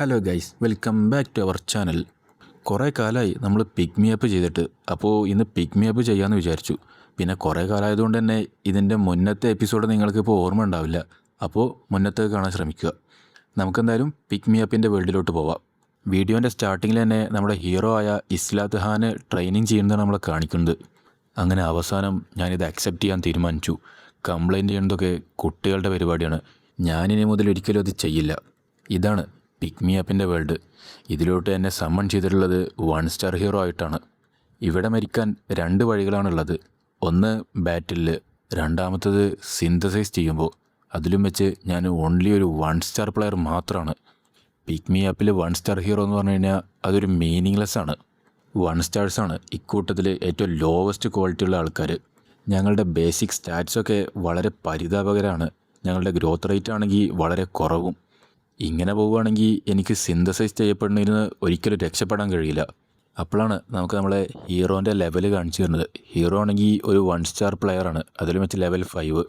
Hello guys, welcome back to our channel. കുറേ കാലമായി നമ്മൾ പിക്ക് മീ അപ്പ് ചെയ്തിട്ട്. അപ്പോൾ ഇന്ന് പിക്ക് മീ അപ്പ് ചെയ്യാമെന്ന് വിചാരിച്ചു. പിന്നെ കുറേ കാലമായതുകൊണ്ട് തന്നെ ഇതിൻ്റെ മുന്നത്തെ എപ്പിസോഡ് നിങ്ങൾക്കിപ്പോൾ ഓർമ്മ ഉണ്ടാവില്ല. അപ്പോൾ മുന്നത്തെ കാണാൻ ശ്രമിക്കുക. നമുക്കെന്തായാലും പിക്ക് മീ അപ്പിൻ്റെ വേൾഡിലോട്ട് പോവാം. വീഡിയോൻ്റെ സ്റ്റാർട്ടിങ്ങിൽ തന്നെ നമ്മുടെ ഹീറോ ആയ ഇസ്ലാത്ത് ഖാന് ട്രെയിനിങ് ചെയ്യുന്നതാണ് നമ്മളെ കാണിക്കുന്നത്. അങ്ങനെ അവസാനം ഞാനിത് അക്സെപ്റ്റ് ചെയ്യാൻ തീരുമാനിച്ചു. കംപ്ലൈൻറ്റ് ചെയ്യുന്നതൊക്കെ കുട്ടികളുടെ പരിപാടിയാണ്. ഞാനിനി മുതൽ ഒരിക്കലും അത് ചെയ്യില്ല. ഇതാണ് പിക്ക് മീ അപ്പിൻ്റെ വേൾഡ്. ഇതിലോട്ട് എന്നെ സമ്മൺ ചെയ്തിട്ടുള്ളത് 1 സ്റ്റാർ ഹീറോ ആയിട്ടാണ്. ഇവിടെ മരിക്കാൻ 2 വഴികളാണുള്ളത്. ഒന്ന് ബാറ്റിൽ, രണ്ടാമത്തത് സിന്തസൈസ് ചെയ്യുമ്പോൾ. അതിലും വെച്ച് ഞാൻ ഓൺലി ഒരു 1 സ്റ്റാർ പ്ലെയർ മാത്രമാണ്. പിക്ക് മീ അപ്പിൽ 1 സ്റ്റാർ ഹീറോ എന്ന് പറഞ്ഞു കഴിഞ്ഞാൽ അതൊരു മീനിങ്ലെസ് ആണ്. 1 സ്റ്റാർസാണ് ഇക്കൂട്ടത്തിൽ ഏറ്റവും ലോവസ്റ്റ് ക്വാളിറ്റിയുള്ള ആൾക്കാർ. ഞങ്ങളുടെ ബേസിക് സ്റ്റാറ്റ്സൊക്കെ വളരെ പരിതാപകരമാണ്. ഞങ്ങളുടെ ഗ്രോത്ത് റേറ്റ് ആണെങ്കിൽ വളരെ കുറവും. ഇങ്ങനെ പോവുകയാണെങ്കിൽ എനിക്ക് സിന്തസൈസ് ചെയ്യപ്പെടുന്നതിന് ഒരിക്കലും രക്ഷപ്പെടാൻ കഴിയില്ല. അപ്പോഴാണ് നമുക്ക് നമ്മളെ ഹീറോൻ്റെ ലെവൽ കാണിച്ചു തരുന്നത്. ഹീറോ ആണെങ്കിൽ ഒരു 1 സ്റ്റാർ പ്ലെയറാണ്, അതിലും വെച്ച് ലെവൽ 5.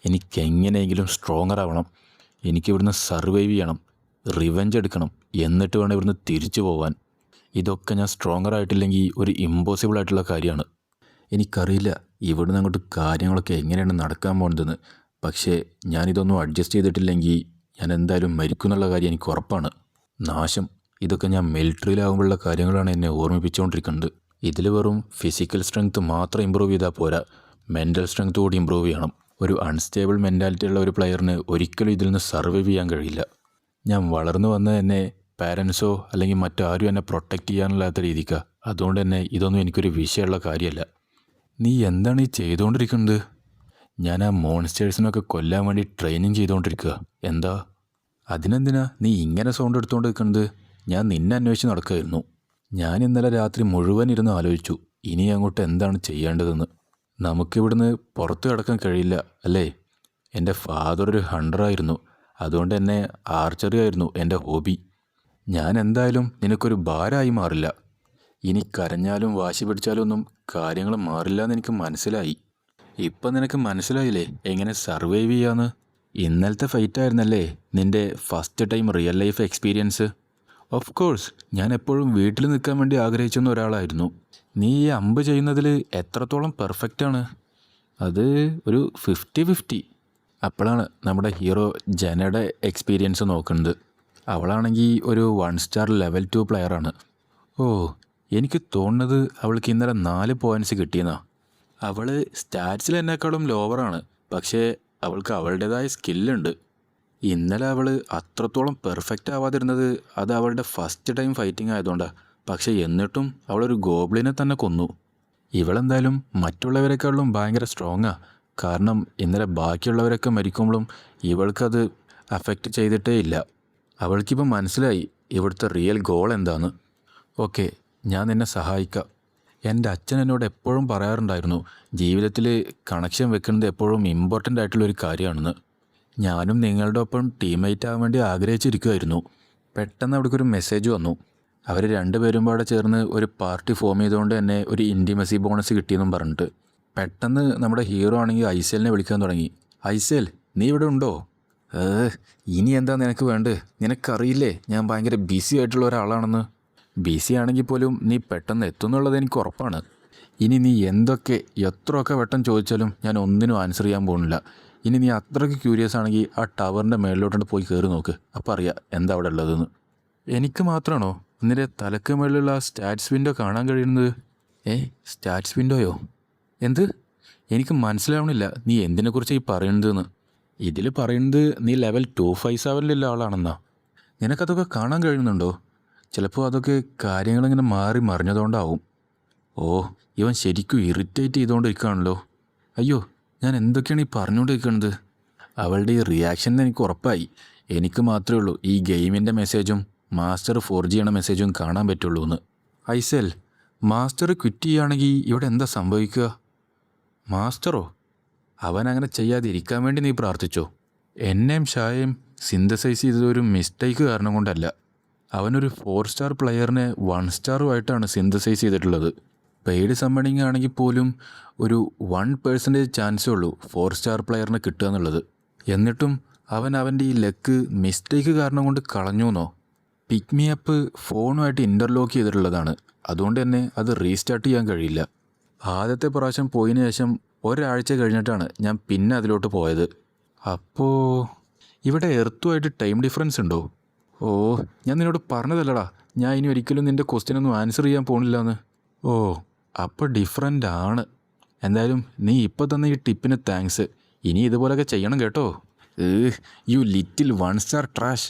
എനിക്ക് എങ്ങനെയെങ്കിലും സ്ട്രോങ്ങർ ആവണം. എനിക്കിവിടുന്ന് സർവൈവ് ചെയ്യണം, റിവെഞ്ച് എടുക്കണം, എന്നിട്ട് വേണം ഇവിടുന്ന് തിരിച്ചു പോകാൻ. ഇതൊക്കെ ഞാൻ സ്ട്രോങ്ങർ ആയിട്ടില്ലെങ്കിൽ ഒരു ഇമ്പോസിബിൾ ആയിട്ടുള്ള കാര്യമാണ്. എനിക്കറിയില്ല ഇവിടുന്ന് അങ്ങോട്ട് കാര്യങ്ങളൊക്കെ എങ്ങനെയാണ് നടക്കാൻ പോകുന്നതെന്ന്. പക്ഷേ ഞാനിതൊന്നും അഡ്ജസ്റ്റ് ചെയ്തിട്ടില്ലെങ്കിൽ ഞാൻ എന്തായാലും മരിക്കും എന്നുള്ള കാര്യം എനിക്ക് ഉറപ്പാണ്. നാശം. ഇതൊക്കെ ഞാൻ മിലിറ്ററിയിലാകുമ്പോഴുള്ള കാര്യങ്ങളാണ് എന്നെ ഓർമ്മിപ്പിച്ചുകൊണ്ടിരിക്കുന്നത്. ഇതിൽ വെറും ഫിസിക്കൽ സ്ട്രെങ്ത് മാത്രം ഇമ്പ്രൂവ് ചെയ്താൽ പോരാ, മെൻ്റൽ സ്ട്രെങ്ത് കൂടി ഇമ്പ്രൂവ് ചെയ്യണം. ഒരു അൺസ്റ്റേബിൾ മെൻറ്റാലിറ്റി ഉള്ള ഒരു പ്ലെയറിന് ഒരിക്കലും ഇതിൽ നിന്ന് സർവൈവ് ചെയ്യാൻ കഴിയില്ല. ഞാൻ വളർന്നു വന്നത് തന്നെ പാരൻസോ അല്ലെങ്കിൽ മറ്റാരും എന്നെ പ്രൊട്ടക്റ്റ് ചെയ്യാനില്ലാത്ത രീതിക്കാണ്. അതുകൊണ്ട് തന്നെ ഇതൊന്നും എനിക്കൊരു വിഷയമുള്ള കാര്യമല്ല. നീ എന്താണ് ഈ ചെയ്തുകൊണ്ടിരിക്കുന്നത്? ഞാൻ ആ മോൺസ്റ്റേഴ്സിനൊക്കെ കൊല്ലാൻ വേണ്ടി ട്രെയിനിങ് ചെയ്തുകൊണ്ടിരിക്കുക. എന്താ? അതിനെന്തിനാ നീ ഇങ്ങനെ സൗണ്ട് എടുത്തുകൊണ്ട് നിൽക്കുന്നത്? ഞാൻ നിന്നെ അന്വേഷിച്ച് നടക്കുമായിരുന്നു. ഞാൻ ഇന്നലെ രാത്രി മുഴുവൻ ഇരുന്ന് ആലോചിച്ചു ഇനി അങ്ങോട്ട് എന്താണ് ചെയ്യേണ്ടതെന്ന്. നമുക്കിവിടുന്ന് പുറത്ത് കിടക്കാൻ കഴിയില്ല അല്ലേ? എൻ്റെ ഫാദർ ഒരു ഹണ്ടറായിരുന്നു. അതുകൊണ്ട് തന്നെ ആർച്ചറി ആയിരുന്നു എൻ്റെ ഹോബി. ഞാൻ എന്തായാലും നിനക്കൊരു ഭാരമായി മാറില്ല. ഇനി കരഞ്ഞാലും വാശി പിടിച്ചാലും ഒന്നും കാര്യങ്ങൾ മാറില്ല എന്ന് എനിക്ക് മനസ്സിലായി. ഇപ്പം നിനക്ക് മനസ്സിലായില്ലേ എങ്ങനെ സർവൈവ് ചെയ്യാന്ന്? ഇന്നലത്തെ ഫൈറ്റ് ആയിരുന്നല്ലേ നിൻ്റെ first time real life experience? Of course ഞാൻ എപ്പോഴും വീട്ടിൽ നിൽക്കാൻ വേണ്ടി ആഗ്രഹിച്ചിരുന്ന ഒരാളായിരുന്നു. നീ ഈ അമ്പ് ചെയ്യുന്നതിൽ എത്രത്തോളം പെർഫെക്റ്റാണ്? അത് ഒരു 50-50. അപ്പോഴാണ് നമ്മുടെ ഹീറോ ജനയുടെ എക്സ്പീരിയൻസ് നോക്കുന്നത്. അവളാണെങ്കിൽ ഒരു 1 സ്റ്റാർ ലെവൽ 2 പ്ലെയറാണ്. ഓ, എനിക്ക് തോന്നുന്നത് അവൾക്ക് ഇന്നലെ 4 പോയിൻറ്റ്സ് കിട്ടിയെന്നാ. അവൾ സ്റ്റാറ്റ്സിൽ എന്നെക്കാളും ലോവറാണ്, പക്ഷേ അവൾക്ക് അവളുടേതായ സ്കില്ലുണ്ട്. ഇന്നലെ അവൾ അത്രത്തോളം പെർഫെക്റ്റ് ആവാതിരുന്നത് അത് അവളുടെ ഫസ്റ്റ് ടൈം ഫൈറ്റിംഗ് ആയതുകൊണ്ടാണ്. പക്ഷേ എന്നിട്ടും അവളൊരു ഗോബ്ലിനെ തന്നെ കൊന്നു. ഇവളെന്തായാലും മറ്റുള്ളവരെക്കാളും ഭയങ്കര സ്ട്രോങ്ങാണ്. കാരണം ഇന്നലെ ബാക്കിയുള്ളവരൊക്കെ മരിക്കുമ്പോഴും ഇവൾക്കത് അഫക്റ്റ് ചെയ്തിട്ടേ ഇല്ല. അവൾക്കിപ്പം മനസ്സിലായി ഇവിടുത്തെ റിയൽ ഗോൾ എന്താന്ന്. ഓക്കെ, ഞാൻ നിന്നെ സഹായിക്കാം. എൻ്റെ അച്ഛൻ എന്നോട് എപ്പോഴും പറയാറുണ്ടായിരുന്നു ജീവിതത്തിൽ കണക്ഷൻ വെക്കുന്നത് എപ്പോഴും ഇമ്പോർട്ടൻ്റ് ആയിട്ടുള്ളൊരു കാര്യമാണെന്ന്. ഞാനും നിങ്ങളുടെ ഒപ്പം ടീംമേറ്റ് ആകാൻ വേണ്ടി ആഗ്രഹിച്ചിരിക്കുമായിരുന്നു. പെട്ടെന്ന് അവിടേക്കൊരു മെസ്സേജ് വന്നു. അവർ 2 പേരും പാടെ ചേർന്ന് ഒരു പാർട്ടി ഫോം ചെയ്തുകൊണ്ട് തന്നെ ഒരു ഇൻറ്റിമസി ബോണസ് കിട്ടിയെന്നും പറഞ്ഞിട്ട്. പെട്ടെന്ന് നമ്മുടെ ഹീറോ ആണെങ്കിൽ ഐസേലിനെ വിളിക്കാൻ തുടങ്ങി. ഐസേൽ, നീ ഇവിടെ ഉണ്ടോ? ഇനി എന്താ നിനക്ക് വേണ്ടത്? നിനക്കറിയില്ലേ ഞാൻ ഭയങ്കര ബിസി ആയിട്ടുള്ള ഒരാളാണെന്ന്. ബിസി ആണെങ്കിൽ പോലും നീ പെട്ടെന്ന് എത്തുന്നുള്ളത് എനിക്ക് ഉറപ്പാണ്. ഇനി നീ എന്തൊക്കെ എത്രയൊക്കെ വട്ടം ചോദിച്ചാലും ഞാൻ ഒന്നിനും ആൻസർ ചെയ്യാൻ പോകുന്നില്ല. ഇനി നീ അത്രയ്ക്ക് ക്യൂരിയസ് ആണെങ്കിൽ ആ ടവറിൻ്റെ മേളിലോട്ട് പോയി കയറി നോക്ക്. അപ്പം അറിയാം എന്താ അവിടെ ഉള്ളതെന്ന്. എനിക്ക് മാത്രമാണോ നിന്റെ തലക്ക് മേളിലുള്ള ആ സ്റ്റാറ്റ്സ് വിൻഡോ കാണാൻ കഴിയുന്നത്? സ്റ്റാറ്റ്സ് വിൻഡോയോ? എന്ത്? എനിക്ക് മനസ്സിലാവണില്ല നീ എന്തിനെക്കുറിച്ച് ഈ പറയുന്നതെന്ന്. ഇതിൽ പറയുന്നത് നീ ലെവൽ 257 ആളാണെന്നാ. നിനക്കതൊക്കെ കാണാൻ കഴിയുന്നുണ്ടോ? ചിലപ്പോൾ അതൊക്കെ കാര്യങ്ങളിങ്ങനെ മാറി മറിഞ്ഞതുകൊണ്ടാവും. ഓ, ഇവൻ ശരിക്കും ഇറിറ്റേറ്റ് ചെയ്തുകൊണ്ടിരിക്കുകയാണല്ലോ. അയ്യോ, ഞാൻ എന്തൊക്കെയാണ് ഈ പറഞ്ഞുകൊണ്ടിരിക്കുന്നത്? അവളുടെ ഈ റിയാക്ഷൻ എനിക്ക് ഉറപ്പായി. എനിക്ക് മാത്രമേ ഉള്ളൂ ഈ ഗെയിമിൻ്റെ മെസ്സേജും മാസ്റ്റർ 4G ചെയ്യണ മെസ്സേജും കാണാൻ പറ്റുള്ളൂ എന്ന്. ഐസൽ, മാസ്റ്റർ ക്വിറ്റ് ചെയ്യുകയാണെങ്കിൽ ഇവിടെ എന്താ സംഭവിക്കുക? മാസ്റ്ററോ? അവൻ അങ്ങനെ ചെയ്യാതിരിക്കാൻ വേണ്ടി നീ പ്രാർത്ഥിച്ചോ? എന്നെയും ഷായയും സിന്തസൈസ് ചെയ്തതൊരു മിസ്റ്റേക്ക് കാരണം കൊണ്ടല്ല. അവനൊരു 4 സ്റ്റാർ പ്ലെയറിനെ 1 സ്റ്റാറുമായിട്ടാണ് സിന്തസൈസ് ചെയ്തിട്ടുള്ളത്. പെയ്ഡ് സമ്മണിങ് ആണെങ്കിൽ പോലും ഒരു 1% ചാൻസേ ഉള്ളൂ 4 സ്റ്റാർ പ്ലെയറിനെ കിട്ടുക എന്നുള്ളത്. എന്നിട്ടും അവൻ അവൻ്റെ ഈ ലക്ക് മിസ്റ്റേക്ക് കാരണം കൊണ്ട് കളഞ്ഞു എന്നോ? പിക്ക് മീ അപ്പ് ഫോണുമായിട്ട് ഇൻ്റർലോക്ക് ചെയ്തിട്ടുള്ളതാണ്. അതുകൊണ്ട് തന്നെ അത് റീസ്റ്റാർട്ട് ചെയ്യാൻ കഴിയില്ല. ആദ്യത്തെ പ്രാവശ്യം പോയതിന് ശേഷം ഒരാഴ്ച കഴിഞ്ഞിട്ടാണ് ഞാൻ പിന്നെ അതിലോട്ട് പോയത്. അപ്പോൾ ഇവിടെ എർത്തുമായിട്ട് ടൈം ഡിഫറൻസ് ഉണ്ടോ? ഓ, ഞാൻ നിന്നോട് പറഞ്ഞതല്ലടാ, ഞാൻ ഇനി ഒരിക്കലും നിൻ്റെ ക്വസ്റ്റ്യനൊന്നും ആൻസർ ചെയ്യാൻ പോണില്ലെന്ന്. ഓ, അപ്പോൾ ഡിഫറൻ്റ് ആണ്. എന്തായാലും നീ ഇപ്പോൾ തന്ന ഈ ടിപ്പിന് താങ്ക്സ്. ഇനി ഇതുപോലൊക്കെ ചെയ്യണം കേട്ടോ. You little one star trash.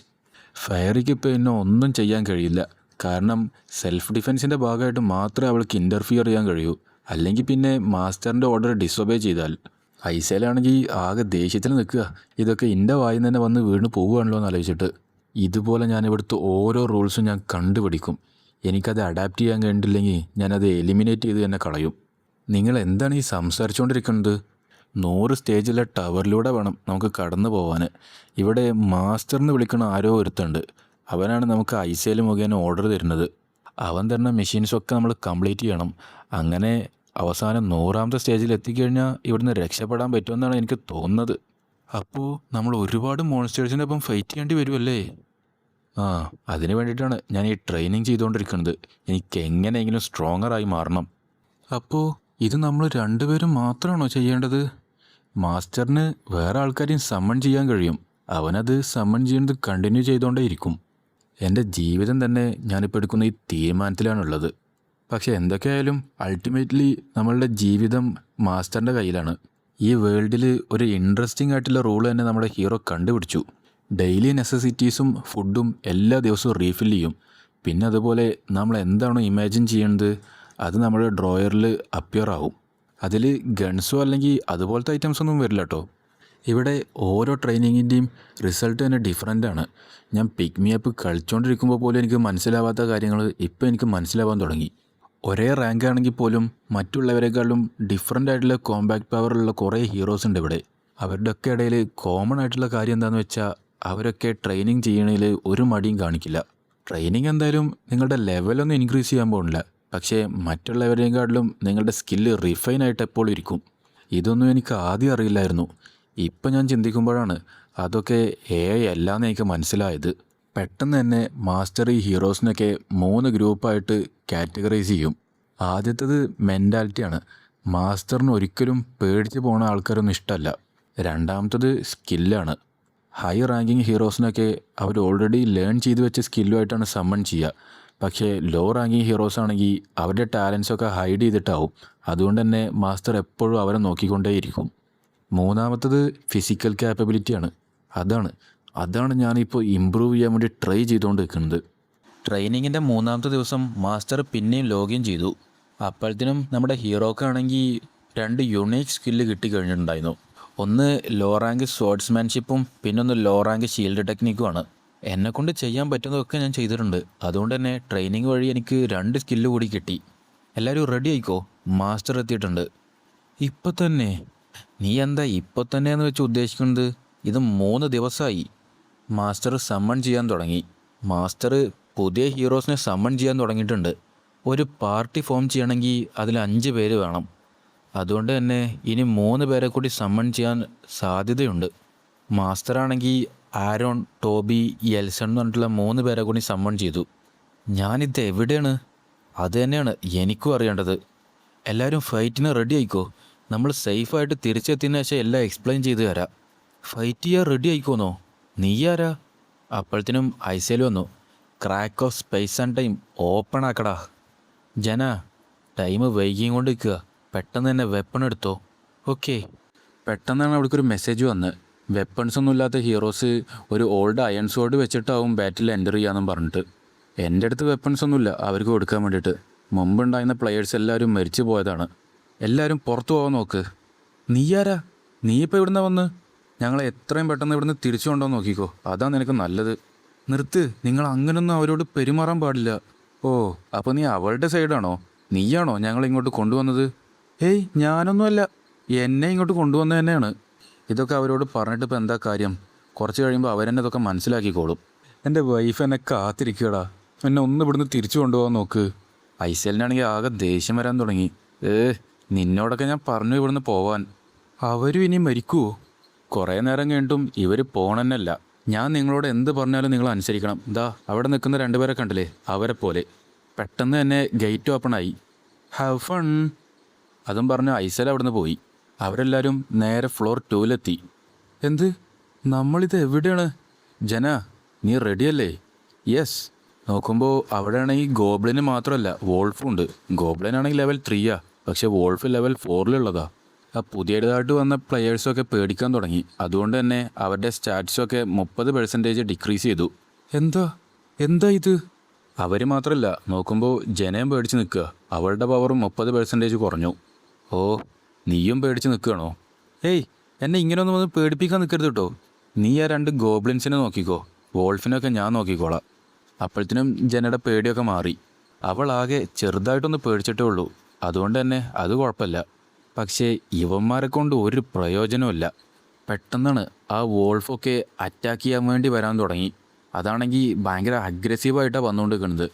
ഫയറിക്ക് ഇപ്പോൾ എന്നെ ഒന്നും ചെയ്യാൻ കഴിയില്ല. കാരണം സെൽഫ് ഡിഫെൻസിൻ്റെ ഭാഗമായിട്ട് മാത്രമേ അവൾക്ക് ഇൻ്റർഫിയർ ചെയ്യാൻ കഴിയൂ. അല്ലെങ്കിൽ പിന്നെ മാസ്റ്ററിൻ്റെ ഓർഡർ ഡിസൊബേ ചെയ്താൽ. ഐസയിലാണെങ്കിൽ ആകെ ദേഷ്യത്തിൽ നിൽക്കുക. ഇതൊക്കെ എൻ്റെ വായിൽ തന്നെ വന്ന് വീണ് പോവുകയാണല്ലോ എന്ന് ആലോചിച്ചിട്ട്. ഇതുപോലെ ഞാൻ ഇവിടുത്തെ ഓരോ റൂൾസും ഞാൻ കണ്ടുപിടിക്കും. എനിക്കത് അഡാപ്റ്റ് ചെയ്യാൻ കഴിഞ്ഞിട്ടില്ലെങ്കിൽ ഞാനത് എലിമിനേറ്റ് ചെയ്ത് തന്നെ കളയും. നിങ്ങൾ എന്താണ് ഈ സംസാരിച്ചുകൊണ്ടിരിക്കുന്നത്? 100 സ്റ്റേജിലെ ടവറിലൂടെ വേണം നമുക്ക് കടന്നു പോകാൻ. ഇവിടെ മാസ്റ്ററിന് വിളിക്കുന്ന ആരോ ഒരുത്തുണ്ട്. അവനാണ് നമുക്ക് ഐസേൽ മുഖേന ഓർഡർ തരുന്നത്. അവൻ തരുന്ന മെഷീൻസൊക്കെ നമ്മൾ കംപ്ലീറ്റ് ചെയ്യണം. അങ്ങനെ അവസാനം 100ാമത്തെ സ്റ്റേജിൽ എത്തിക്കഴിഞ്ഞാൽ ഇവിടുന്ന് രക്ഷപ്പെടാൻ പറ്റുമെന്നാണ് എനിക്ക് തോന്നുന്നത്. അപ്പോൾ നമ്മൾ ഒരുപാട് മോൺസ്റ്റേഴ്സിൻ്റെ ഒപ്പം ഫൈറ്റ് ചെയ്യേണ്ടി വരുമല്ലേ? ആ, അതിന് വേണ്ടിയിട്ടാണ് ഞാൻ ഈ ട്രെയിനിങ് ചെയ്തുകൊണ്ടിരിക്കുന്നത്. എനിക്ക് എങ്ങനെയെങ്കിലും സ്ട്രോങ്ങറായി മാറണം. അപ്പോൾ ഇത് നമ്മൾ രണ്ടുപേരും മാത്രമാണോ ചെയ്യേണ്ടത്? മാസ്റ്ററിന് വേറെ ആൾക്കാരെയും സമ്മൺ ചെയ്യാൻ കഴിയും. അവനത് സമ്മൺ ചെയ്യുന്നത് കണ്ടിന്യൂ ചെയ്തുകൊണ്ടേയിരിക്കും. എൻ്റെ ജീവിതം തന്നെ ഞാനിപ്പോൾ എടുക്കുന്ന ഈ തീരുമാനത്തിലാണുള്ളത്. പക്ഷെ എന്തൊക്കെയായാലും അൾട്ടിമേറ്റ്ലി നമ്മളുടെ ജീവിതം മാസ്റ്ററിൻ്റെ കയ്യിലാണ്. ഈ വേൾഡിൽ ഒരു ഇൻട്രസ്റ്റിംഗ് ആയിട്ടുള്ള റൂൾ തന്നെ നമ്മുടെ ഹീറോ കണ്ടുപിടിച്ചു. ഡെയിലി നെസസിറ്റീസും ഫുഡും എല്ലാ ദിവസവും റീഫിൽ ചെയ്യും. പിന്നെ അതുപോലെ നമ്മൾ എന്താണോ ഇമാജിൻ ചെയ്യുന്നത് അത് നമ്മുടെ ഡ്രോയറിൽ അപ്പിയർ ആവും. അതിൽ ഗൺസോ അല്ലെങ്കിൽ അതുപോലത്തെ ഐറ്റംസൊന്നും വരില്ല കേട്ടോ. ഇവിടെ ഓരോ ട്രെയിനിങ്ങിൻ്റെയും റിസൾട്ട് തന്നെ ഡിഫറൻ്റാണ്. ഞാൻ പിക്ക് മീ അപ്പ് കളിച്ചുകൊണ്ടിരിക്കുമ്പോൾ പോലും എനിക്ക് മനസ്സിലാവാത്ത കാര്യങ്ങൾ ഇപ്പോൾ എനിക്ക് മനസ്സിലാവാൻ തുടങ്ങി. ഒരേ റാങ്ക് ആണെങ്കിൽ പോലും മറ്റുള്ളവരെക്കാളും ഡിഫറൻ്റ് ആയിട്ടുള്ള കോമ്പാക്ട് പവറുള്ള കുറേ ഹീറോസ് ഉണ്ട് ഇവിടെ. അവരുടെയൊക്കെ ഇടയിൽ കോമൺ ആയിട്ടുള്ള കാര്യം എന്താണെന്ന് വെച്ചാൽ അവരൊക്കെ ട്രെയിനിങ് ചെയ്യണതിൽ ഒരു മടിയും കാണിക്കില്ല. ട്രെയിനിങ് എന്തായാലും നിങ്ങളുടെ ലെവലൊന്നും ഇൻക്രീസ് ചെയ്യാൻ പോകുന്നില്ല. പക്ഷേ മറ്റുള്ളവരെക്കാട്ടിലും നിങ്ങളുടെ സ്കില്ല് റിഫൈൻ ആയിട്ട് എപ്പോഴും ഇരിക്കും. ഇതൊന്നും എനിക്ക് ആദ്യം അറിയില്ലായിരുന്നു. ഇപ്പം ഞാൻ ചിന്തിക്കുമ്പോഴാണ് അതൊക്കെ AI അല്ലാന്ന് എനിക്ക് മനസ്സിലായത്. പെട്ടെന്ന് തന്നെ മാസ്റ്റർ ഈ ഹീറോസിനൊക്കെ 3 ഗ്രൂപ്പായിട്ട് കാറ്റഗറൈസ് ചെയ്യും. ആദ്യത്തേത് മെൻറ്റാലിറ്റിയാണ്. മാസ്റ്ററിന് ഒരിക്കലും പേടിച്ച് പോണ ആൾക്കാരൊന്നും ഇഷ്ടമല്ല. രണ്ടാമത്തത് സ്കില്ലാണ്. ഹൈ റാങ്കിങ് ഹീറോസിനൊക്കെ അവർ ഓൾറെഡി ലേൺ ചെയ്ത് വെച്ച സ്കില്ലുമായിട്ടാണ് സമ്മൺ ചെയ്യുക. പക്ഷേ ലോ റാങ്കിങ് ഹീറോസ് ആണെങ്കിൽ അവരുടെ ടാലൻസൊക്കെ ഹൈഡ് ചെയ്തിട്ടാവും. അതുകൊണ്ട് തന്നെ മാസ്റ്റർ എപ്പോഴും അവരെ നോക്കിക്കൊണ്ടേയിരിക്കും. മൂന്നാമത്തത് ഫിസിക്കൽ ക്യാപ്പബിലിറ്റിയാണ്. അതാണ് ഞാനിപ്പോൾ ഇമ്പ്രൂവ് ചെയ്യാൻ വേണ്ടി ട്രൈ ചെയ്തുകൊണ്ട് നിൽക്കുന്നത്. ട്രെയിനിങ്ങിൻ്റെ 3ാമത്തെ ദിവസം മാസ്റ്റർ പിന്നെയും ലോഗിൻ ചെയ്തു. അപ്പോഴത്തേനും നമ്മുടെ ഹീറോക്കാണെങ്കിൽ 2 യുണീക്ക് സ്കില്ല് കിട്ടിക്കഴിഞ്ഞിട്ടുണ്ടായിരുന്നു. ഒന്ന് ലോ റാങ്ക് സ്വർഡ്സ്മാൻഷിപ്പും പിന്നൊന്ന് ലോ റാങ്ക് ഷീൽഡ് ടെക്നിക്കുമാണ്. എന്നെക്കൊണ്ട് ചെയ്യാൻ പറ്റുന്നതൊക്കെ ഞാൻ ചെയ്തിട്ടുണ്ട്. അതുകൊണ്ട് തന്നെ ട്രെയിനിങ് വഴി എനിക്ക് 2 സ്കില്ല് കൂടി കിട്ടി. എല്ലാവരും റെഡി ആയിക്കോ, മാസ്റ്റർ എത്തിയിട്ടുണ്ട്. ഇപ്പം തന്നെ? നീ എന്താ ഇപ്പം തന്നെയെന്ന് വെച്ച് ഉദ്ദേശിക്കുന്നത്? ഇത് 3 ദിവസമായി. മാസ്റ്റർ സമ്മൺ ചെയ്യാൻ തുടങ്ങി. മാസ്റ്റർ പുതിയ ഹീറോസിനെ സമ്മൺ ചെയ്യാൻ തുടങ്ങിയിട്ടുണ്ട്. ഒരു പാർട്ടി ഫോം ചെയ്യണമെങ്കിൽ അതിൽ 5 പേര് വേണം. അതുകൊണ്ട് തന്നെ ഇനി 3 പേരെ കൂടി സമ്മൺ ചെയ്യാൻ സാധ്യതയുണ്ട്. മാസ്റ്ററാണെങ്കിൽ ആരോൺ, ടോബി, എൽസൺ എന്ന് പറഞ്ഞിട്ടുള്ള 3 പേരെ കൂടി സമ്മൺ ചെയ്തു. ഞാനിത് എവിടെയാണ്? അത് തന്നെയാണ് എനിക്കും അറിയേണ്ടത്. എല്ലാവരും ഫൈറ്റിന് റെഡി ആയിക്കോ. നമ്മൾ സേഫായിട്ട് തിരിച്ചെത്തിയതിന് ശേഷം എല്ലാം എക്സ്പ്ലെയിൻ ചെയ്ത് തരാം. ഫൈറ്റ് ചെയ്യാൻ റെഡി ആയിക്കോന്നോ? നീ ആരാ? അപ്പോഴത്തേനും ഐസേൽ വന്നു. Crack of space and time open ആക്കടാ. ജന, ടൈം വൈകിയും കൊണ്ട് നിൽക്കുക. പെട്ടെന്ന് തന്നെ വെപ്പൺ എടുത്തോ. ഓക്കെ. പെട്ടെന്നാണ് അവിടേക്കൊരു മെസ്സേജ് വന്ന്, വെപ്പൺസ് ഒന്നും ഇല്ലാത്ത ഹീറോസ് ഒരു ഓൾഡ് അയൺ സോഡ് വെച്ചിട്ടാവും ബാറ്റിൽ എൻ്റർ ചെയ്യാമെന്നും പറഞ്ഞിട്ട്. എൻ്റെ അടുത്ത് വെപ്പൺസ് ഒന്നുമില്ല അവർക്ക് കൊടുക്കാൻ വേണ്ടിയിട്ട്. മുമ്പുണ്ടായിരുന്ന പ്ലെയേഴ്സ് എല്ലാവരും മരിച്ചു പോയതാണ്. എല്ലാവരും പുറത്തു പോകാൻ നോക്ക്. നീ ആരാ? നീ ഇപ്പോൾ ഇവിടുന്ന് വന്ന്? ഞങ്ങളെ എത്രയും പെട്ടെന്ന് ഇവിടുന്ന് തിരിച്ചു കൊണ്ടുപോകാൻ നോക്കിക്കോ. അതാണ് നിനക്ക് നല്ലത്. നിർത്ത്, നിങ്ങൾ അങ്ങനൊന്നും അവരോട് പെരുമാറാൻ പാടില്ല. ഓ, അപ്പോൾ നീ അവളുടെ സൈഡാണോ? നീയാണോ ഞങ്ങളിങ്ങോട്ട് കൊണ്ടുവന്നത്? ഏയ്, ഞാനൊന്നുമല്ല. എന്നെ ഇങ്ങോട്ട് കൊണ്ടുവന്നത് തന്നെയാണ്. ഇതൊക്കെ അവരോട് പറഞ്ഞിട്ട് ഇപ്പോൾ എന്താ കാര്യം? കുറച്ച് കഴിയുമ്പോൾ അവരെന്നെ ഇതൊക്കെ മനസ്സിലാക്കിക്കോളും. എൻ്റെ വൈഫ് എന്നെ കാത്തിരിക്കുകടാ. എന്നെ ഒന്ന് ഇവിടുന്ന് തിരിച്ചു കൊണ്ടുപോകാൻ നോക്ക്. ഐസലിനാണെങ്കിൽ ആകെ ദേഷ്യം വരാൻ തുടങ്ങി. നിന്നോടൊക്കെ ഞാൻ പറഞ്ഞു ഇവിടുന്ന് പോവാൻ. അവരും ഇനി മരിക്കുമോ? കുറേ നേരം കഴിഞ്ഞിട്ടും ഇവർ പോണെന്നല്ല. ഞാൻ നിങ്ങളോട് എന്ത് പറഞ്ഞാലും നിങ്ങൾ അനുസരിക്കണം. ദാ അവിടെ നിൽക്കുന്ന രണ്ടുപേരെ കണ്ടില്ലേ, അവരെ പോലെ. പെട്ടെന്ന് തന്നെ ഗേറ്റ് ഓപ്പൺ ആയി. Have fun. അതും പറഞ്ഞ് ഐസൽ അവിടെ നിന്ന് പോയി. അവരെല്ലാവരും നേരെ ഫ്ലോർ 2-ലെത്തി. എന്ത്, നമ്മളിത് എവിടെയാണ്? ജന, നീ റെഡിയല്ലേ? യെസ്. നോക്കുമ്പോൾ അവിടെയാണെങ്കിൽ ഗോബ്ലിന് മാത്രമല്ല വോൾഫും ഉണ്ട്. ഗോബ്ലിനാണെങ്കിൽ ലെവൽ 3 പക്ഷേ വോൾഫ് ലെവൽ 4 ആ പുതിയതായിട്ട് വന്ന പ്ലെയേഴ്സൊക്കെ പേടിക്കാൻ തുടങ്ങി. അതുകൊണ്ട് തന്നെ അവരുടെ സ്റ്റാറ്റ്സൊക്കെ 30% ഡിക്രീസ് ചെയ്തു. എന്താ എന്താ ഇത്? അവർ മാത്രമല്ല, നോക്കുമ്പോൾ ജനയും പേടിച്ച് നിൽക്കുക. അവളുടെ പവറും 30% കുറഞ്ഞു. ഓ, നീയും പേടിച്ച് നിൽക്കുകയാണോ? ഏയ്, എന്നെ ഇങ്ങനെയൊന്നും വന്ന് പേടിപ്പിക്കാൻ നിൽക്കരുത് കേട്ടോ. നീ ആ 2 ഗോബ്ലിൻസിനെ നോക്കിക്കോ, വോൾഫിനൊക്കെ ഞാൻ നോക്കിക്കോളാം. അപ്പോഴത്തേനും ജനയുടെ പേടിയൊക്കെ മാറി. അവളാകെ ചെറുതായിട്ടൊന്ന് പേടിച്ചിട്ടേ ഉള്ളൂ. അതുകൊണ്ട് തന്നെ അത് കുഴപ്പമില്ല. പക്ഷേ ഇവന്മാരെ കൊണ്ട് ഒരു പ്രയോജനമില്ല. പെട്ടെന്നാണ് ആ വോൾഫൊക്കെ അറ്റാക്ക് ചെയ്യാൻ വേണ്ടി വരാൻ തുടങ്ങി. അതാണെങ്കിൽ ഭയങ്കര അഗ്രസീവായിട്ടാണ് വന്നുകൊണ്ടിരിക്കുന്നത്.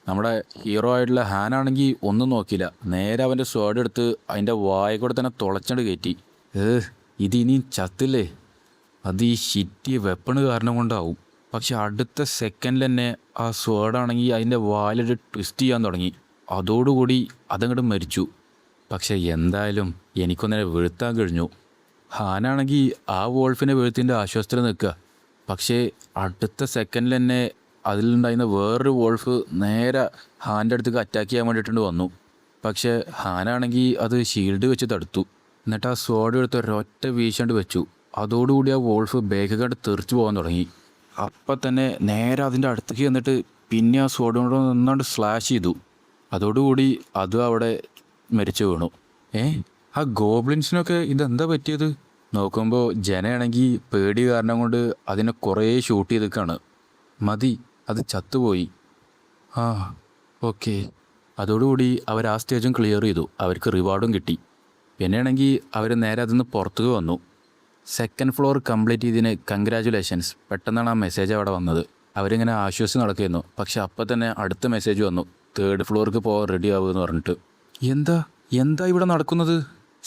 നമ്മുടെ ഹീറോ ആയിട്ടുള്ള ഹാനാണെങ്കിൽ ഒന്നും നോക്കിയില്ല, നേരെ അവൻ്റെ സ്വേർഡ് എടുത്ത് അതിൻ്റെ വായ കൂടെ തന്നെ തുളച്ചണ്ട് കയറ്റി. ഇതിനി ചത്തില്ലേ? അത് ഈ ഷിറ്റി വെപ്പണ് കാരണം കൊണ്ടാവും. പക്ഷെ അടുത്ത സെക്കൻഡിൽ തന്നെ ആ സ്വേർഡാണെങ്കിൽ അതിൻ്റെ വായിലിട്ട് ട്വിസ്റ്റ് ചെയ്യാൻ തുടങ്ങി. അതോടുകൂടി അതങ്ങോട്ട് മരിച്ചു. പക്ഷെ എന്തായാലും എനിക്കൊന്നിനെ വീഴ്ത്താൻ കഴിഞ്ഞു. ഹാനാണെങ്കിൽ ആ വോൾഫിനെ വീഴ്ത്തിൻ്റെ ആശ്വാസത്തിൽ നിൽക്കുക. പക്ഷേ അടുത്ത സെക്കൻഡിൽ തന്നെ അതിലുണ്ടായിരുന്ന വേറൊരു വോൾഫ് നേരെ ഹാൻ്റെ അടുത്തേക്ക് അറ്റാക്ക് ചെയ്യാൻ വേണ്ടിയിട്ടുണ്ട് വന്നു. പക്ഷേ ഹാനാണെങ്കിൽ അത് ഷീൽഡ് വെച്ച് തടുത്തു. എന്നിട്ട് ആ സ്വാഡ് എടുത്ത് ഒരൊറ്റ വീശാണ്ട് വെച്ചു. അതോടുകൂടി ആ വോൾഫ് ബേക്ക് കണ്ട് തെറിച്ച് പോകാൻ തുടങ്ങി. അപ്പം തന്നെ നേരെ അതിൻ്റെ അടുത്തേക്ക് എന്നിട്ട് പിന്നെ ആ സ്വാഡ് കൊണ്ട് നന്നാണ്ട് സ്ലാഷ് ചെയ്തു. അതോടുകൂടി അതും അവിടെ മരിച്ചു വീണു. ആ ഗോബ്ലിൻസിനൊക്കെ ഇതെന്താ പറ്റിയത്? നോക്കുമ്പോൾ ജനയാണെങ്കിൽ പേടി കാരണം കൊണ്ട് അതിനെ കുറേ ഷൂട്ട് ചെയ്തിക്കാണ്. മതി, അത് ചത്തുപോയി. ആ, ഓക്കെ. അതോടുകൂടി അവർ ആ സ്റ്റേജും ക്ലിയർ ചെയ്തു. അവർക്ക് റിവാർഡും കിട്ടി. പിന്നെയാണെങ്കിൽ അവർ നേരെ അതിൽ നിന്ന് പുറത്തേക്ക് വന്നു. 2nd ഫ്ലോർ കംപ്ലീറ്റ് ചെയ്തതിന് കൺഗ്രാജുലേഷൻസ്. പെട്ടെന്നാണ് ആ മെസ്സേജ് അവിടെ വന്നത്. അവരിങ്ങനെ ആശ്വസിച്ച് നടക്കുകയായിരുന്നു. പക്ഷെ അപ്പം തന്നെ അടുത്ത മെസ്സേജ് വന്നു, 3rd ഫ്ലോർക്ക് പോകാൻ റെഡി ആവുമെന്ന് പറഞ്ഞിട്ട്. എന്താ ഇവിടെ നടക്കുന്നത്?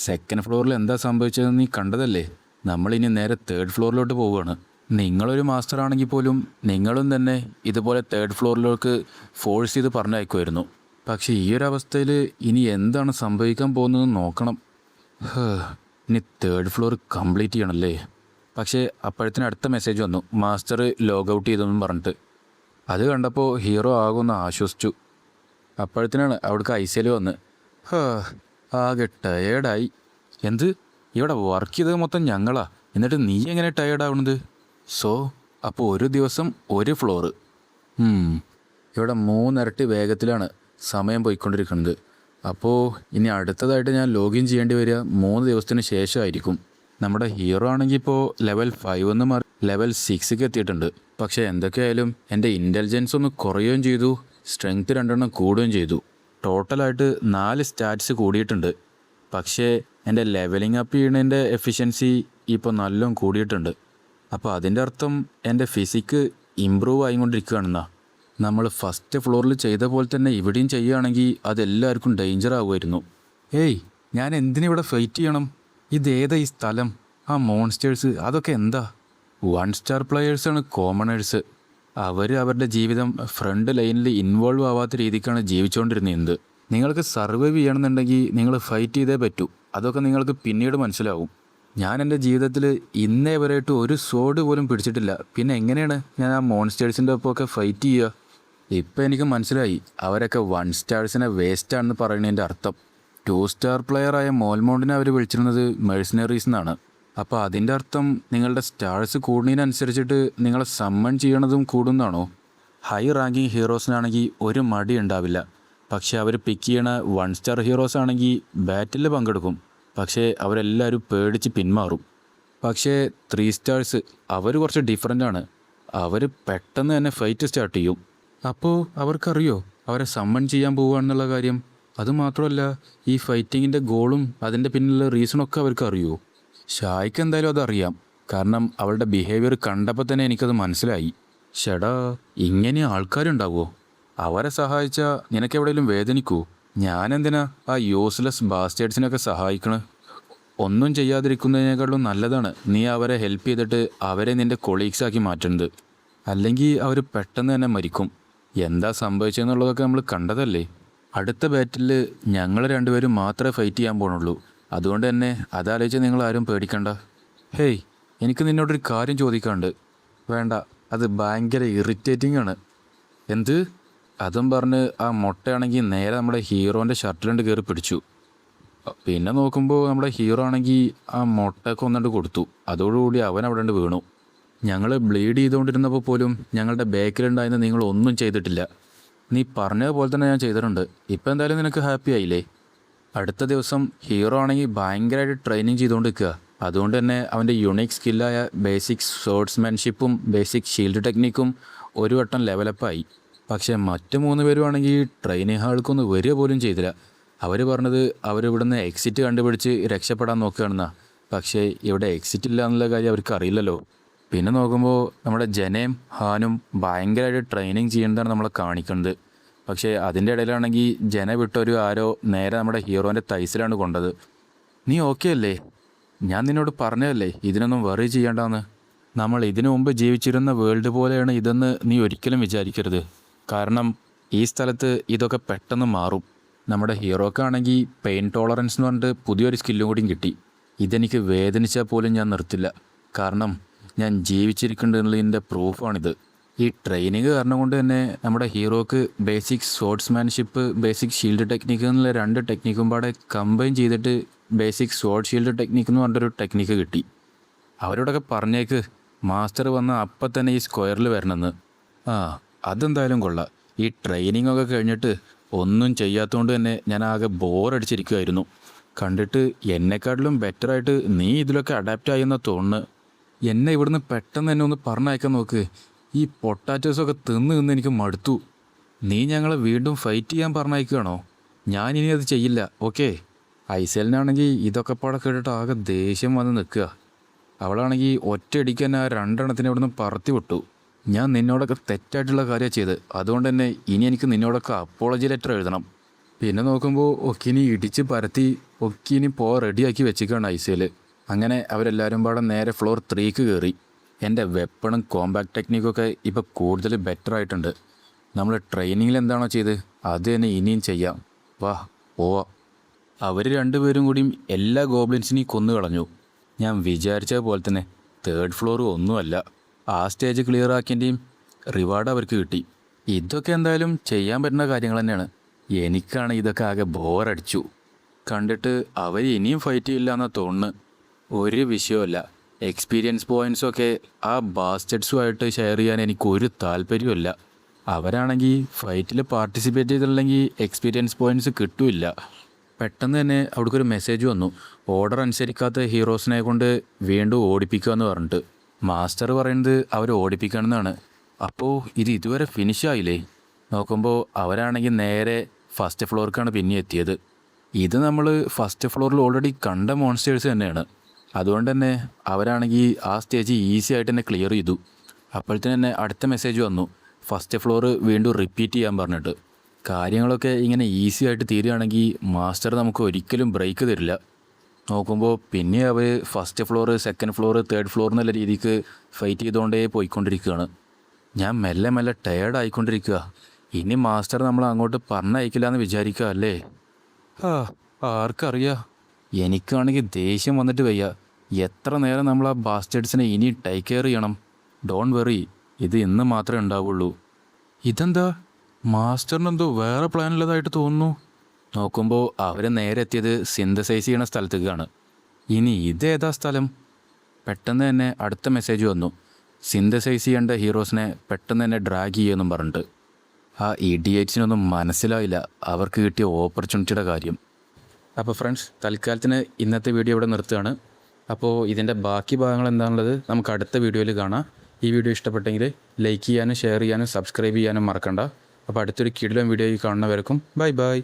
2nd ഫ്ലോറിൽ എന്താ സംഭവിച്ചതെന്ന് നീ കണ്ടതല്ലേ? നമ്മളിനി നേരെ 3rd ഫ്ലോറിലോട്ട് പോവുകയാണ്. നിങ്ങളൊരു മാസ്റ്റർ ആണെങ്കിൽ പോലും നിങ്ങളും തന്നെ ഇതുപോലെ 3rd ഫ്ലോറിലേക്ക് ഫോഴ്സ് ചെയ്ത് പറഞ്ഞയക്കുമായിരുന്നു. പക്ഷേ ഈ ഒരു അവസ്ഥയിൽ ഇനി എന്താണ് സംഭവിക്കാൻ പോകുന്നതെന്ന് നോക്കണം. ഇനി 3rd ഫ്ലോർ കംപ്ലീറ്റ് ചെയ്യണമല്ലേ? പക്ഷേ അപ്പോഴത്തേന് അടുത്ത മെസ്സേജ് വന്നു, മാസ്റ്റർ ലോഗൗട്ട് ചെയ്തെന്നും പറഞ്ഞിട്ട്. അത് കണ്ടപ്പോൾ ഹീറോ ആകുമെന്ന് ആശ്വസിച്ചു. അപ്പോഴത്തേനാണ് അവിടേക്ക് ഐസൽ വന്ന്. ആകെ ടയേർഡായി. എന്ത്, ഇവിടെ വർക്ക് ചെയ്തത് മൊത്തം ഞങ്ങളാ, എന്നിട്ട് നീ എങ്ങനെ ടയേർഡാവുന്നത്? അപ്പോൾ ഒരു ദിവസം ഒരു ഫ്ലോറ്. ഇവിടെ 3 ഇരട്ടി വേഗത്തിലാണ് സമയം പോയിക്കൊണ്ടിരിക്കുന്നത്. അപ്പോൾ ഇനി അടുത്തതായിട്ട് ഞാൻ ലോഗിൻ ചെയ്യേണ്ടി വരിക 3 ദിവസത്തിന് ശേഷമായിരിക്കും. നമ്മുടെ ഹീറോ ആണെങ്കിൽ ഇപ്പോൾ ലെവൽ 5 മാറി ലെവൽ 6 എത്തിയിട്ടുണ്ട്. പക്ഷേ എന്തൊക്കെയായാലും എൻ്റെ ഇൻ്റലിജൻസ് ഒന്ന് കുറയുകയും ചെയ്തു, സ്ട്രെങ്ത് 2 കൂടുകയും ചെയ്തു. ടോട്ടലായിട്ട് 4 സ്റ്റാറ്റ്സ് കൂടിയിട്ടുണ്ട്. പക്ഷേ എൻ്റെ ലെവലിംഗ് അപ്പ് ചെയ്യുന്നതിൻ്റെ എഫിഷ്യൻസി ഇപ്പോൾ നല്ലോണം കൂടിയിട്ടുണ്ട്. അപ്പോൾ അതിൻ്റെ അർത്ഥം എൻ്റെ ഫിസിക്ക് ഇമ്പ്രൂവ് ആയിക്കൊണ്ടിരിക്കുകയാണെന്നാ. നമ്മൾ ഫസ്റ്റ് ഫ്ലോറിൽ ചെയ്ത പോലെ തന്നെ ഇവിടെയും ചെയ്യുകയാണെങ്കിൽ അതെല്ലാവർക്കും ഡേഞ്ചർ ആകുമായിരുന്നു. ഞാൻ എന്തിനിവിടെ ഫൈറ്റ് ചെയ്യണം? ഇതേതാ ഈ സ്ഥലം? ആ മോൺസ്റ്റേഴ്സ് അതൊക്കെ എന്താ? 1 സ്റ്റാർ പ്ലെയേഴ്സാണ് കോമണേഴ്സ്. അവർ അവരുടെ ജീവിതം ഫ്രണ്ട് ലൈനിൽ ഇൻവോൾവ് ആവാത്ത രീതിക്കാണ് ജീവിച്ചുകൊണ്ടിരുന്നത്. നിങ്ങൾക്ക് സർവൈവ് ചെയ്യണമെന്നുണ്ടെങ്കിൽ നിങ്ങൾ ഫൈറ്റ് ചെയ്തേ പറ്റൂ. അതൊക്കെ നിങ്ങൾക്ക് പിന്നീട് മനസ്സിലാവും. ഞാൻ എൻ്റെ ജീവിതത്തിൽ ഇന്നേ വരെയായിട്ട് ഒരു സോഡ് പോലും പിടിച്ചിട്ടില്ല. പിന്നെ എങ്ങനെയാണ് ഞാൻ ആ മോൺസ്റ്റേഴ്സിൻ്റെ ഒപ്പമൊക്കെ ഫൈറ്റ് ചെയ്യുക? ഇപ്പം എനിക്ക് മനസ്സിലായി, അവരൊക്കെ 1 സ്റ്റാർസിനെ വേസ്റ്റാണെന്ന് പറയുന്നതിൻ്റെ അർത്ഥം. 2 സ്റ്റാർ പ്ലെയറായ മോൽമോണ്ടിനെ അവർ വിളിച്ചിരുന്നത് മെഴ്സനറീസ് എന്നാണ്. അപ്പോൾ അതിൻ്റെ അർത്ഥം നിങ്ങളുടെ സ്റ്റാർസ് കൂടുന്നതിനനുസരിച്ചിട്ട് നിങ്ങളെ സമ്മൺ ചെയ്യണതും കൂടുന്നതാണോ? ഹൈ റാങ്കിങ് ഹീറോസിനാണെങ്കിൽ ഒരു മടി ഉണ്ടാവില്ല. പക്ഷേ അവർ പിക്ക് ചെയ്യണ 1 സ്റ്റാർ ഹീറോസ് ആണെങ്കിൽ ബാറ്റിൽ പങ്കെടുക്കും. പക്ഷേ അവരെല്ലാവരും പേടിച്ച് പിന്മാറും. പക്ഷേ 3 സ്റ്റാർസ് അവർ കുറച്ച് ഡിഫറൻ്റാണ്. അവർ പെട്ടെന്ന് തന്നെ ഫൈറ്റ് സ്റ്റാർട്ട് ചെയ്യും. അപ്പോൾ അവർക്കറിയോ അവരെ സമ്മൺ ചെയ്യാൻ പോവുകയാണെന്നുള്ള കാര്യം? അതുമാത്രമല്ല, ഈ ഫൈറ്റിങ്ങിൻ്റെ ഗോളും അതിൻ്റെ പിന്നിലുള്ള റീസണൊക്കെ അവർക്ക് അറിയുമോ? ഷായ്ക്ക് എന്തായാലും അതറിയാം. കാരണം അവളുടെ ബിഹേവിയർ കണ്ടപ്പോൾ തന്നെ എനിക്കത് മനസ്സിലായി. ഷെടാ, ഇങ്ങനെ ആൾക്കാരുണ്ടാവുമോ? അവരെ സഹായിച്ചാൽ നിനക്കെവിടെയെങ്കിലും വേദനിക്കൂ? ഞാനെന്തിനാ ആ യൂസ്ലെസ് ബാസ്റ്റേഡ്സിനൊക്കെ സഹായിക്കണേ? ഒന്നും ചെയ്യാതിരിക്കുന്നതിനേക്കാളും നല്ലതാണ് നീ അവരെ ഹെൽപ്പ് ചെയ്തിട്ട് അവരെ നിൻ്റെ കൊളീഗ്സാക്കി മാറ്റുന്നത്. അല്ലെങ്കിൽ അവർ പെട്ടെന്ന് തന്നെ മരിക്കും. എന്താ സംഭവിച്ചതെന്നുള്ളതൊക്കെ നമ്മൾ കണ്ടതല്ലേ. അടുത്ത ബാറ്റിൽ ഞങ്ങൾ രണ്ടുപേരും മാത്രമേ ഫൈറ്റ് ചെയ്യാൻ പോകണുള്ളൂ. അതുകൊണ്ട് തന്നെ അതാലോചിച്ച് നിങ്ങൾ ആരും പേടിക്കണ്ട. ഹേയ്, എനിക്ക് നിന്നോടൊരു കാര്യം ചോദിക്കാനുണ്ട്. വേണ്ട, അത് ഭയങ്കര ഇറിറ്റേറ്റിംഗ് ആണ്. എന്ത്? അതും പറഞ്ഞ് ആ മുട്ടയാണെങ്കിൽ നേരെ നമ്മുടെ ഹീറോൻ്റെ ഷർട്ടിലുണ്ട് കയറി പിടിച്ചു. പിന്നെ നോക്കുമ്പോൾ നമ്മുടെ ഹീറോ ആണെങ്കിൽ ആ മുട്ടയൊക്കെ ഒന്നുകൊണ്ട് കൊടുത്തു. അതോടുകൂടി അവൻ അവിടെ ഉണ്ട് വീണു. ഞങ്ങൾ ബ്ലീഡ് ചെയ്തുകൊണ്ടിരുന്നപ്പോൾ പോലും ഞങ്ങളുടെ ബാക്കിലുണ്ടായിരുന്ന നിങ്ങളൊന്നും ചെയ്തിട്ടില്ല. നീ പറഞ്ഞതുപോലെ തന്നെ ഞാൻ ചെയ്തിട്ടുണ്ട്. ഇപ്പം എന്തായാലും നിനക്ക് ഹാപ്പി ആയില്ലേ? അടുത്ത ദിവസം ഹീറോ ആണെങ്കിൽ ഭയങ്കരമായിട്ട് ട്രെയിനിങ് ചെയ്തുകൊണ്ട് നിൽക്കുക. അതുകൊണ്ട് തന്നെ അവൻ്റെ യുണീക്ക് സ്കില്ലായ ബേസിക് സോർട്സ്മാൻഷിപ്പും ബേസിക് ഷീൽഡ് ടെക്നിക്കും ഒരു വട്ടം ലെവലപ്പായി. പക്ഷേ മറ്റു 3 പേരും ആണെങ്കിൽ ട്രെയിനിങ് ഹാൾക്കൊന്നും വരിക പോലും ചെയ്തില്ല. അവർ പറഞ്ഞത് അവരിവിടുന്ന് എക്സിറ്റ് കണ്ടുപിടിച്ച് രക്ഷപ്പെടാൻ നോക്കുകയാണെന്നാണ്. പക്ഷേ ഇവിടെ എക്സിറ്റ് ഇല്ല എന്നുള്ള കാര്യം അവർക്ക് അറിയില്ലല്ലോ. പിന്നെ നോക്കുമ്പോൾ നമ്മുടെ ജനയും ഹാനും ഭയങ്കരമായിട്ട് ട്രെയിനിങ് ചെയ്യുന്നതാണ് നമ്മളെ കാണിക്കുന്നത്. പക്ഷേ അതിൻ്റെ ഇടയിലാണെങ്കിൽ ജന വിട്ടൊരു ആരോ നേരെ നമ്മുടെ ഹീറോൻ്റെ തൈസിലാണ് കൊണ്ടത്. നീ ഓക്കെ അല്ലേ? ഞാൻ നിന്നോട് പറഞ്ഞതല്ലേ ഇതിനൊന്നും വറി ചെയ്യേണ്ടെന്ന്. നമ്മൾ ഇതിനു മുമ്പ് ജീവിച്ചിരുന്ന വേൾഡ് പോലെയാണ് ഇതെന്ന് നീ ഒരിക്കലും വിചാരിക്കരുത്. കാരണം ഈ സ്ഥലത്ത് ഇതൊക്കെ പെട്ടെന്ന് മാറും. നമ്മുടെ ഹീറോക്കാണെങ്കിൽ പെയിൻ ടോളറൻസ് എന്ന് പറഞ്ഞിട്ട് പുതിയൊരു സ്കില്ലും കൂടിയും കിട്ടി. ഇതെനിക്ക് വേദനിച്ചാൽ പോലും ഞാൻ നിർത്തില്ല. കാരണം ഞാൻ ജീവിച്ചിരിക്കേണ്ടതിൻ്റെ പ്രൂഫാണിത്. ഈ ട്രെയിനിങ് കാരണം കൊണ്ട് തന്നെ നമ്മുടെ ഹീറോക്ക് ബേസിക് സോർട്സ്മാൻഷിപ്പ് ബേസിക് ഷീൽഡ് ടെക്നിക്ക് എന്നുള്ള 2 ടെക്നിക്കും പാടെ കമ്പൈൻ ചെയ്തിട്ട് ബേസിക് സോർഡ് ഷീൽഡ് ടെക്നിക്ക് എന്ന് പറഞ്ഞൊരു ടെക്നിക്ക് കിട്ടി. അവരോടൊക്കെ പറഞ്ഞേക്ക് മാസ്റ്റർ വന്ന അപ്പം തന്നെ ഈ സ്ക്വയറിൽ വരണമെന്ന്. അതെന്തായാലും കൊള്ളാം. ഈ ട്രെയിനിങ് ഒക്കെ കഴിഞ്ഞിട്ട് ഒന്നും ചെയ്യാത്തതുകൊണ്ട് തന്നെ ഞാൻ ആകെ ബോറടിച്ചിരിക്കുമായിരുന്നു. കണ്ടിട്ട് എന്നെക്കാട്ടിലും ബെറ്ററായിട്ട് നീ ഇതിലൊക്കെ അഡാപ്റ്റ് ആയെന്ന് തോന്നുന്നു. എന്നെ ഇവിടുന്ന് പെട്ടെന്ന് തന്നെ ഒന്ന് പറഞ്ഞയക്കാൻ നോക്ക്. ഈ പൊട്ടാറ്റോസൊക്കെ തിന്ന് എനിക്ക് മടുത്തു. നീ ഞങ്ങളെ വീണ്ടും ഫൈറ്റ് ചെയ്യാൻ പറഞ്ഞയക്കുകയാണോ? ഞാനിനി അത് ചെയ്യില്ല. ഓക്കെ? ഐസലിനാണെങ്കിൽ ഇതൊക്കെ പാടെ കേട്ടിട്ട് ആകെ ദേഷ്യം വന്ന് നിൽക്കുക. അവളാണെങ്കിൽ ഒറ്റയടിക്ക് തന്നെ ആ 2 എണ്ണത്തിനെ ഇവിടുന്ന് പറത്തി വിട്ടു. ഞാൻ നിന്നോടൊക്കെ തെറ്റായിട്ടുള്ള കാര്യമാണ് ചെയ്ത്. അതുകൊണ്ട് തന്നെ ഇനി എനിക്ക് നിന്നോടൊക്കെ അപ്പോളജി ലെറ്റർ എഴുതണം. പിന്നെ നോക്കുമ്പോൾ ഒക്കിനി ഇടിച്ച് പരത്തി ഒക്കിനി റെഡിയാക്കി വെച്ചിരിക്കുകയാണ് ഐസൽ. അങ്ങനെ അവരെല്ലാവരും പാടെ നേരെ ഫ്ലോർ 3ക്ക് കയറി. എൻ്റെ വെപ്പണും കോമ്പാക്ട് ടെക്നിക്കൊക്കെ ഇപ്പോൾ കൂടുതൽ ബെറ്റർ ആയിട്ടുണ്ട്. നമ്മൾ ട്രെയിനിങ്ങിൽ എന്താണോ ചെയ്ത് അത് തന്നെ ഇനിയും ചെയ്യാം. വാ പോവാ. അവർ 2 പേരും കൂടിയും എല്ലാ ഗോബ്ലിൻസിനെയും കൊന്നു കളഞ്ഞു. ഞാൻ വിചാരിച്ച പോലെ തന്നെ 3rd ഫ്ലോർ ഒന്നുമല്ല. ആ സ്റ്റേജ് ക്ലിയർ ആക്കിയതിൻ്റെയും റിവാർഡ് അവർക്ക് കിട്ടി. ഇതൊക്കെ എന്തായാലും ചെയ്യാൻ പറ്റുന്ന കാര്യങ്ങൾ തന്നെയാണ്. എനിക്കാണ് ഇതൊക്കെ ആകെ ബോറടിച്ചു. കണ്ടിട്ട് അവർ ഇനിയും ഫൈറ്റ് ചെയ്യില്ല എന്നാണ് തോന്നുന്നത്. ഒരു വിഷയമല്ല. എക്സ്പീരിയൻസ് പോയിൻറ്റ്സൊക്കെ ആ ബാസ്റ്റഡ്സുമായിട്ട് ഷെയർ ചെയ്യാൻ എനിക്കൊരു താല്പര്യമില്ല. അവരാണെങ്കിൽ ഫൈറ്റിൽ പാർട്ടിസിപ്പേറ്റ് ചെയ്തില്ലെങ്കിൽ എക്സ്പീരിയൻസ് പോയിൻറ്റ്സ് കിട്ടില്ല. പെട്ടെന്ന് തന്നെ അവിടേക്കൊരു മെസ്സേജ് വന്നു. ഓർഡർ അനുസരിക്കാത്ത ഹീറോസിനെ കൊണ്ട് വീണ്ടും ഓടിപ്പിക്കുക എന്ന് പറഞ്ഞിട്ട്. മാസ്റ്റർ പറയുന്നത് അവർ ഓടിപ്പിക്കണമെന്നാണ്. അപ്പോൾ ഇത് ഇതുവരെ ഫിനിഷായില്ലേ? നോക്കുമ്പോൾ അവരാണെങ്കിൽ നേരെ ഫസ്റ്റ് ഫ്ലോർക്കാണ് പിന്നെ എത്തിയത്. ഇത് നമ്മൾ ഫസ്റ്റ് ഫ്ലോറിൽ ഓൾറെഡി കണ്ട മോൺസ്റ്റേഴ്സ് തന്നെയാണ്. അതുകൊണ്ട് തന്നെ അവരാണെങ്കിൽ ആ സ്റ്റേജ് ഈസി ആയിട്ട് തന്നെ ക്ലിയർ ചെയ്തു. അപ്പോഴത്തേന് തന്നെ അടുത്ത മെസ്സേജ് വന്നു, ഫസ്റ്റ് ഫ്ലോർ വീണ്ടും റിപ്പീറ്റ് ചെയ്യാൻ പറഞ്ഞിട്ട്. കാര്യങ്ങളൊക്കെ ഇങ്ങനെ ഈസി ആയിട്ട് തീരുകയാണെങ്കിൽ മാസ്റ്റർ നമുക്ക് ഒരിക്കലും ബ്രേക്ക് തരില്ല. നോക്കുമ്പോൾ പിന്നെ അവർ first floor, second floor, 3rd floor എന്നുള്ള രീതിക്ക് ഫൈറ്റ് ചെയ്തുകൊണ്ടേ പോയിക്കൊണ്ടിരിക്കുകയാണ്. ഞാൻ മെല്ലെ മെല്ലെ ടയേർഡ് ആയിക്കൊണ്ടിരിക്കുക. ഇനി മാസ്റ്റർ നമ്മൾ അങ്ങോട്ട് പറഞ്ഞയക്കില്ല എന്ന് വിചാരിക്കുക അല്ലേ? ആർക്കറിയാം. എനിക്കാണെങ്കിൽ ദേഷ്യം വന്നിട്ട് വയ്യ. എത്ര നേരം നമ്മൾ ആ ബാസ്റ്റേഡ്സിനെ ഇനി ടേക്ക് കെയർ ചെയ്യണം. ഡോൺ വെറി, ഇത് ഇന്ന് മാത്രമേ ഉണ്ടാവുള്ളൂ. ഇതെന്താ മാസ്റ്ററിനെന്തോ വേറെ പ്ലാനുള്ളതായിട്ട് തോന്നുന്നു. നോക്കുമ്പോൾ അവർ നേരെ എത്തിയത് സിന്തസൈസ് ചെയ്യണ സ്ഥലത്തേക്കാണ്. ഇനി ഇതേതാ സ്ഥലം? പെട്ടെന്ന് തന്നെ അടുത്ത മെസ്സേജ് വന്നു, സിന്തസൈസ് ചെയ്യേണ്ട ഹീറോസിനെ പെട്ടെന്ന് തന്നെ ഡ്രാഗ് ചെയ്യുമെന്നും പറഞ്ഞിട്ട്. ആ ഇഡിയേറ്റ്സിനൊന്നും മനസ്സിലായില്ല അവർക്ക് കിട്ടിയ ഓപ്പർച്യൂണിറ്റിയുടെ കാര്യം. അപ്പോൾ ഫ്രണ്ട്സ്, തൽക്കാലത്തിന് ഇന്നത്തെ വീഡിയോ ഇവിടെ നിർത്തുകയാണ്. അപ്പോൾ ഇതിൻ്റെ ബാക്കി ഭാഗങ്ങൾ എന്താണുള്ളത് നമുക്ക് അടുത്ത വീഡിയോയിൽ കാണാം. ഈ വീഡിയോ ഇഷ്ടപ്പെട്ടെങ്കിൽ ലൈക്ക് ചെയ്യാനും ഷെയർ ചെയ്യാനും സബ്സ്ക്രൈബ് ചെയ്യാനും മറക്കണ്ട. അപ്പോൾ അടുത്തൊരു കിടിലൻ വീഡിയോയിൽ കാണുന്നവർക്കും ബൈ ബൈ.